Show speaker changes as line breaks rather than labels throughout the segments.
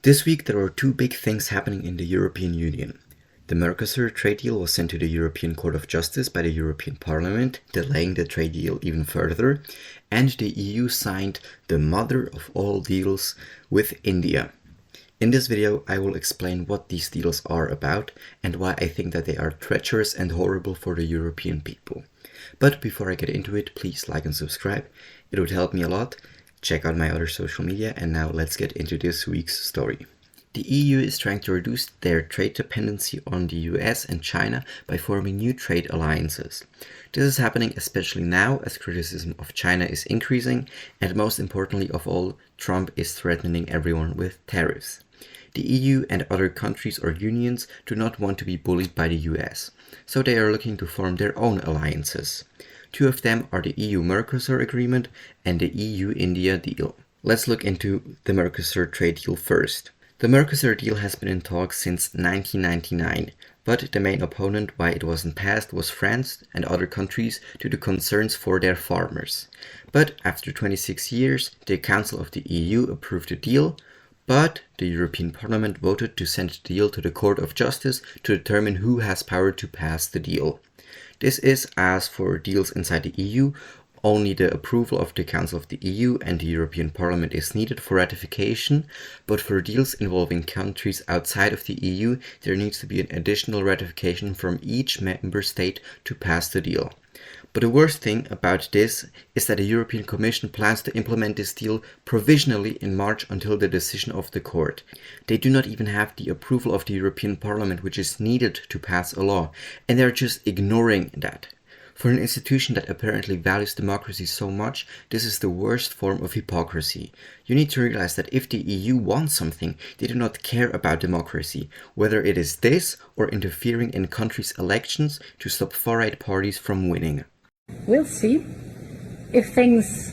This week there were two big things happening in the European Union. The Mercosur trade deal was sent to the European Court of Justice by the European Parliament, delaying the trade deal even further, and the EU signed the mother of all deals with India. In this video I will explain what these deals are about and why I think that they are treacherous and horrible for the European people. But before I get into it, please like and subscribe, it would help me a lot. Check out my other social media, and now let's get into this week's story. The EU is trying to reduce their trade dependency on the US and China by forming new trade alliances. This is happening especially now as criticism of China is increasing, and most importantly of all, Trump is threatening everyone with tariffs. The EU and other countries or unions do not want to be bullied by the US, so they are looking to form their own alliances. Two of them are the EU-Mercosur agreement and the EU-India deal. Let's look into the Mercosur trade deal first. The Mercosur deal has been in talks since 1999, but the main opponent why it wasn't passed was France and other countries due to concerns for their farmers. But after 26 years, the Council of the EU approved the deal, but the European Parliament voted to send the deal to the Court of Justice to determine who has power to pass the deal. This is, as for deals inside the EU, only the approval of the Council of the EU and the European Parliament is needed for ratification, but for deals involving countries outside of the EU, there needs to be an additional ratification from each member state to pass the deal. But the worst thing about this is that the European Commission plans to implement this deal provisionally in March until the decision of the court. They do not even have the approval of the European Parliament, which is needed to pass a law, and they are just ignoring that. For an institution that apparently values democracy so much, this is the worst form of hypocrisy. You need to realize that if the EU wants something, they do not care about democracy, whether it is this or interfering in countries' elections to stop far-right parties from winning.
We'll see. If things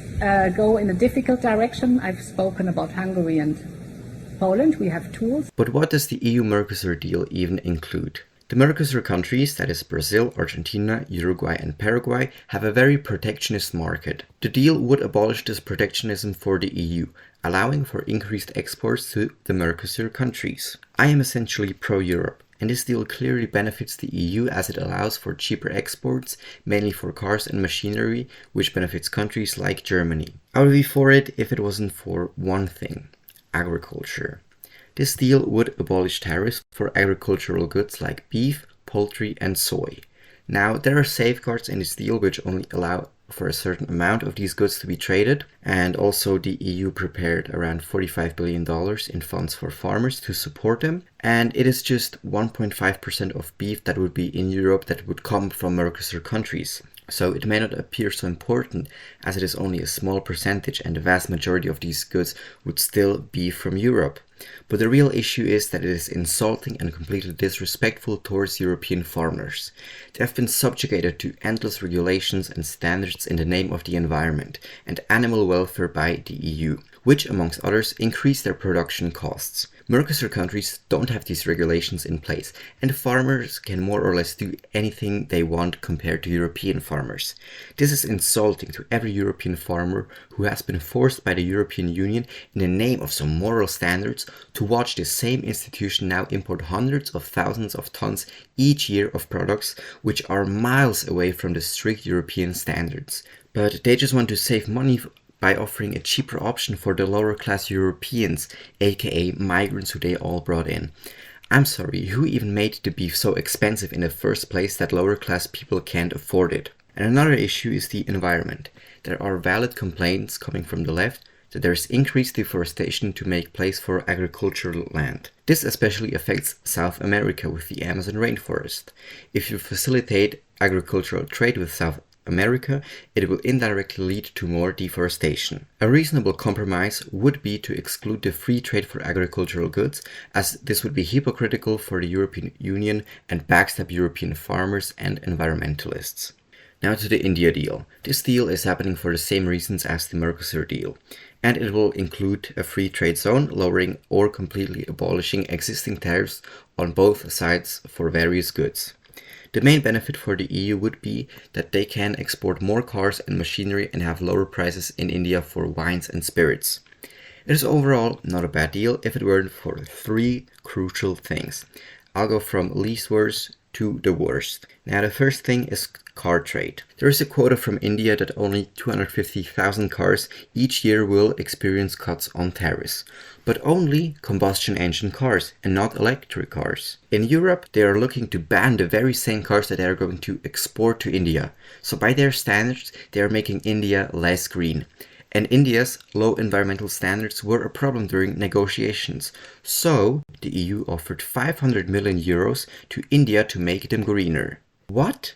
go in a difficult direction, I've spoken about Hungary and Poland, we have tools.
But what does the EU-Mercosur deal even include? The Mercosur countries, that is Brazil, Argentina, Uruguay and Paraguay, have a very protectionist market. The deal would abolish this protectionism for the EU, allowing for increased exports to the Mercosur countries. I am essentially pro-Europe, and this deal clearly benefits the EU as it allows for cheaper exports, mainly for cars and machinery, which benefits countries like Germany. I would be for it if it wasn't for one thing: agriculture. This deal would abolish tariffs for agricultural goods like beef, poultry and soy. Now, there are safeguards in this deal which only allow for a certain amount of these goods to be traded, and also the EU prepared around $45 billion in funds for farmers to support them, and it is just 1.5% of beef that would be in Europe that would come from Mercosur countries. So it may not appear so important as it is only a small percentage and the vast majority of these goods would still be from Europe. But the real issue is that it is insulting and completely disrespectful towards European farmers. They have been subjugated to endless regulations and standards in the name of the environment and animal welfare by the EU, which amongst others increase their production costs. Mercosur countries don't have these regulations in place, and farmers can more or less do anything they want compared to European farmers. This is insulting to every European farmer who has been forced by the European Union in the name of some moral standards to watch this same institution now import hundreds of thousands of tons each year of products which are miles away from the strict European standards. But they just want to save money by offering a cheaper option for the lower class Europeans, aka migrants who they all brought in. I'm sorry, who even made the beef so expensive in the first place that lower class people can't afford it? And another issue is the environment. There are valid complaints coming from the left that there is increased deforestation to make place for agricultural land. This especially affects South America with the Amazon rainforest. If you facilitate agricultural trade with South America, it will indirectly lead to more deforestation. A reasonable compromise would be to exclude the free trade for agricultural goods, as this would be hypocritical for the European Union and backstab European farmers and environmentalists. Now to the India deal. This deal is happening for the same reasons as the Mercosur deal, and it will include a free trade zone, lowering or completely abolishing existing tariffs on both sides for various goods. The main benefit for the EU would be that they can export more cars and machinery and have lower prices in India for wines and spirits. It is overall not a bad deal if it weren't for three crucial things. I'll go from least worst to the worst. Now the first thing is car trade. There is a quota from India that only 250,000 cars each year will experience cuts on tariffs, but only combustion engine cars and not electric cars. In Europe, they are looking to ban the very same cars that they are going to export to India. So by their standards, they are making India less green. And India's low environmental standards were a problem during negotiations. So the EU offered 500 million euros to India to make them greener. What?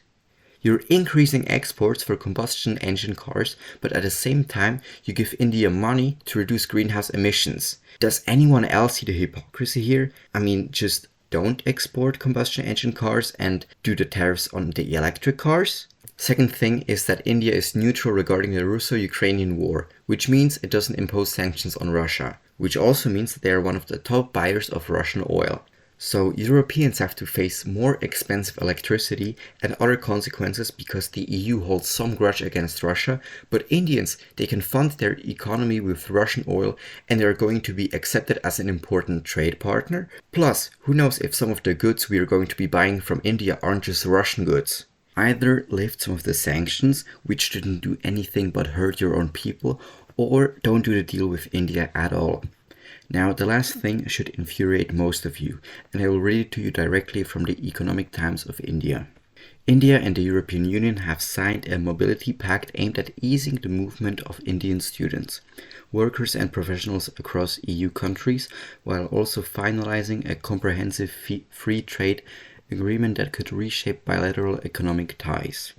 You're increasing exports for combustion engine cars, but at the same time you give India money to reduce greenhouse emissions. Does anyone else see the hypocrisy here? I mean, just don't export combustion engine cars and do the tariffs on the electric cars? Second thing is that India is neutral regarding the Russo-Ukrainian war, which means it doesn't impose sanctions on Russia, which also means that they are one of the top buyers of Russian oil. So Europeans have to face more expensive electricity and other consequences because the EU holds some grudge against Russia, but Indians, they can fund their economy with Russian oil and they are going to be accepted as an important trade partner. Plus, who knows if some of the goods we are going to be buying from India aren't just Russian goods. Either lift some of the sanctions, which didn't do anything but hurt your own people, or don't do the deal with India at all. Now, the last thing should infuriate most of you, and I will read it to you directly from the Economic Times of India. India and the European Union have signed a mobility pact aimed at easing the movement of Indian students, workers and professionals across EU countries, while also finalizing a comprehensive free trade agreement that could reshape bilateral economic ties.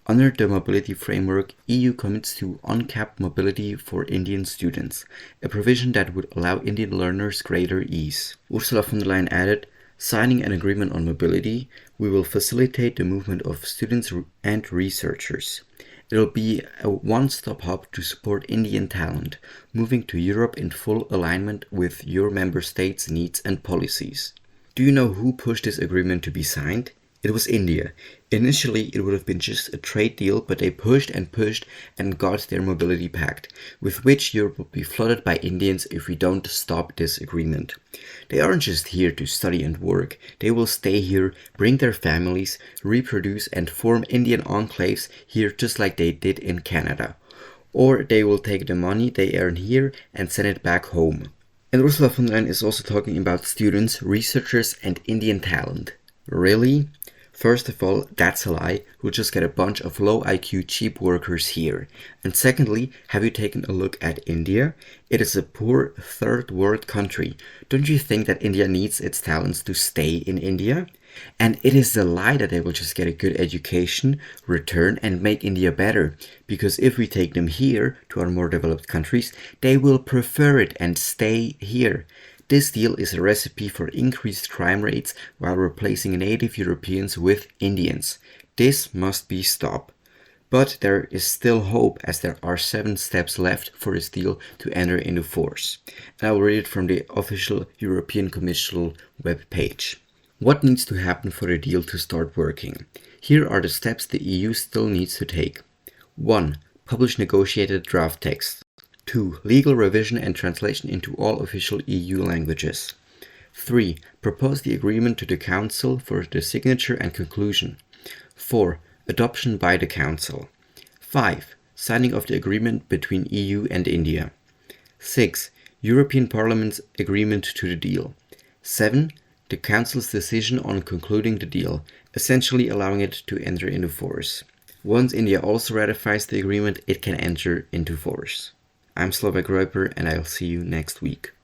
Under the mobility framework, EU commits to uncapped mobility for Indian students, a provision that would allow Indian learners greater ease. Ursula von der Leyen added, signing an agreement on mobility, we will facilitate the movement of students and researchers. It will be a one-stop hub to support Indian talent, moving to Europe in full alignment with your member states' needs and policies. Do you know who pushed this agreement to be signed? It was India. Initially, it would have been just a trade deal, but they pushed and got their mobility pact, with which Europe will be flooded by Indians if we don't stop this agreement. They aren't just here to study and work. They will stay here, bring their families, reproduce and form Indian enclaves here just like they did in Canada. Or they will take the money they earn here and send it back home. And Ursula von der Leyen is also talking about students, researchers and Indian talent. Really? First of all, that's a lie. We'll just get a bunch of low IQ cheap workers here. And secondly, have you taken a look at India? It is a poor third world country. Don't you think that India needs its talents to stay in India? And it is a lie that they will just get a good education, return and make India better. Because if we take them here to our more developed countries, they will prefer it and stay here. This deal is a recipe for increased crime rates while replacing native Europeans with Indians. This must be stopped. But there is still hope as there are 7 steps left for this deal to enter into force. And I will read it from the official European Commission web page. What needs to happen for the deal to start working? Here are the steps the EU still needs to take. 1. Publish negotiated draft text. 2. Legal revision and translation into all official EU languages. 3. Propose the agreement to the Council for the signature and conclusion. 4. Adoption by the Council. 5. Signing of the agreement between EU and India. 6. European Parliament's agreement to the deal. 7. The Council's decision on concluding the deal, essentially allowing it to enter into force. Once India also ratifies the agreement, it can enter into force. I'm Slovak Reuper and I'll see you next week.